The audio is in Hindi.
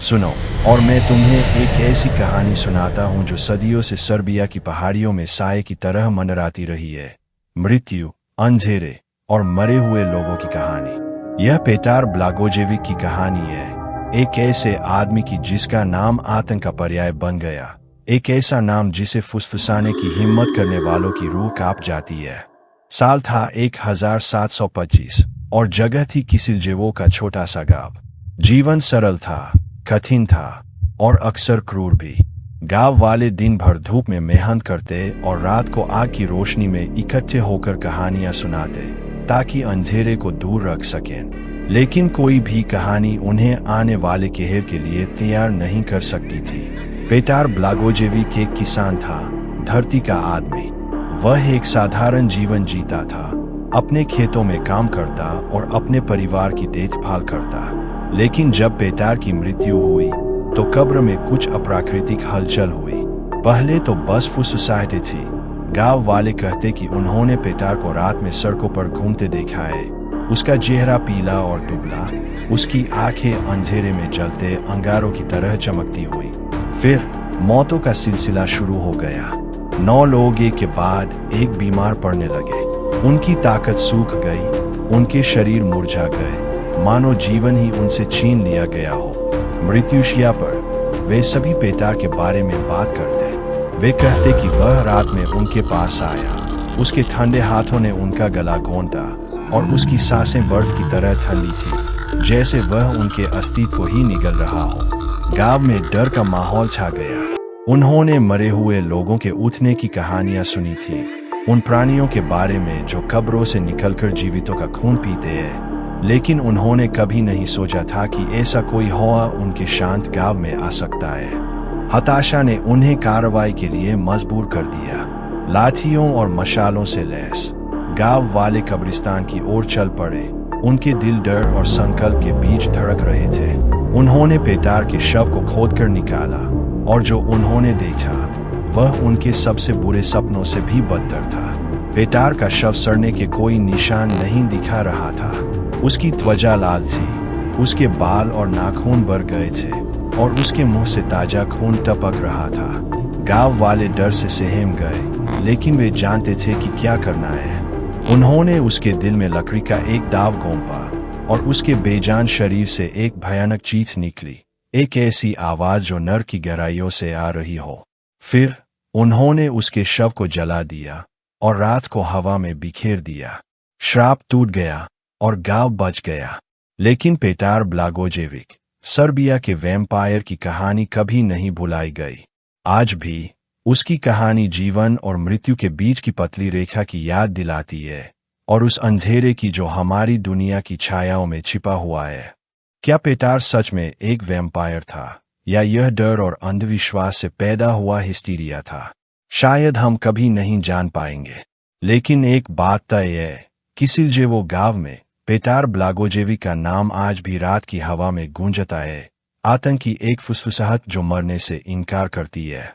सुनो, और मैं तुम्हें एक ऐसी कहानी सुनाता हूँ जो सदियों से सर्बिया की पहाड़ियों में साए की तरह मंडराती रही है। मृत्यु, अंधेरे और मरे हुए लोगों की कहानी। यह पेटार ब्लागोजेविक की कहानी है, एक ऐसे आदमी की जिसका नाम आतंक का पर्याय बन गया, एक ऐसा नाम जिसे फुसफुसाने की हिम्मत करने वालों की रूह कांप जाती है। साल था 1725 और जगह थी किसिलजेवो का छोटा सा गांव। जीवन सरल था, कठिन था और अक्सर क्रूर भी। गांव वाले दिन भर धूप में मेहनत करते और रात को आग की रोशनी में इकट्ठे होकर कहानियां सुनाते ताकि अंधेरे को दूर रख सकें। लेकिन कोई भी कहानी उन्हें आने वाले कहर के लिए तैयार नहीं कर सकती थी। पेटार ब्लागोजेविक एक किसान था, धरती का आदमी। वह एक साधारण जीवन जीता था, अपने खेतों में काम करता और अपने परिवार की देखभाल करता। लेकिन जब पेटार की मृत्यु हुई तो कब्र में कुछ अप्राकृतिक हलचल हुई। पहले तो बस फुसफुसाहटें थी। गांव वाले कहते कि उन्होंने पेटार को रात में सड़कों पर घूमते देखा है। उसका चेहरा पीला और दुबला, उसकी आंखें अंधेरे में जलते अंगारों की तरह चमकती हुई। फिर मौतों का सिलसिला शुरू हो गया। 9 लोग एक के बाद एक बीमार पड़ने लगे। उनकी ताकत सूख गई, उनके शरीर मुरझा गए, मानो जीवन ही उनसे छीन लिया गया हो। मृत्युशैया पर वे सभी पेटार के बारे में बात करते। वे कहते कि वह रात में उनके पास आया, उसके ठंडे हाथों ने उनका गला घोंटा और उसकी सांसें बर्फ की तरह ठंडी थी, जैसे वह उनके अस्तित्व को ही निगल रहा हो। गांव में डर का माहौल छा गया। उन्होंने मरे हुए लोगों के उठने की कहानियां सुनी थी, उन प्राणियों के बारे में जो कब्रों से निकलकर जीवितों का खून पीते हैं। लेकिन उन्होंने कभी नहीं सोचा था कि ऐसा कोई हवा उनके शांत गांव में आ सकता है। हताशा ने उन्हें कार्रवाई के लिए मजबूर कर दिया। लाठियों और मशालों से लैस गांव वाले कब्रिस्तान की ओर चल पड़े। उनके दिल डर और संकल्प के बीच धड़क रहे थे। उन्होंने पेटार के शव को खोदकर निकाला और जो उन्होंने देखा वह उनके सबसे बुरे सपनों से भी बदतर था। पेटार का शव सड़ने के कोई निशान नहीं दिखा रहा था। उसकी त्वचा लाल थी, उसके बाल और नाखून भर गए थे और उसके मुंह से ताजा खून टपक रहा था। गांव वाले डर से सहम गए, लेकिन वे जानते थे कि क्या करना है। उन्होंने उसके दिल में लकड़ी का एक दाव घोंपा और उसके बेजान शरीर से एक भयानक चीख निकली, एक ऐसी आवाज जो नर की गहराइयों से आ रही हो। फिर उन्होंने उसके शव को जला दिया और रात को हवा में बिखेर दिया। श्राप टूट गया और गांव बच गया। लेकिन पेटार ब्लागोजेविक, सर्बिया के वैम्पायर की कहानी कभी नहीं भुलाई गई। आज भी उसकी कहानी जीवन और मृत्यु के बीच की पतली रेखा की याद दिलाती है, और उस अंधेरे की जो हमारी दुनिया की छायाओं में छिपा हुआ है। क्या पेटार सच में एक वैम्पायर था, या यह डर और अंधविश्वास से पैदा हुआ हिस्टीरिया था? शायद हम कभी नहीं जान पाएंगे। लेकिन एक बात तय है, किसिलजेवो गांव में पेटार ब्लागोजेविक का नाम आज भी रात की हवा में गूंजता है, आतंक की एक फुसफुसाहट जो मरने से इनकार करती है।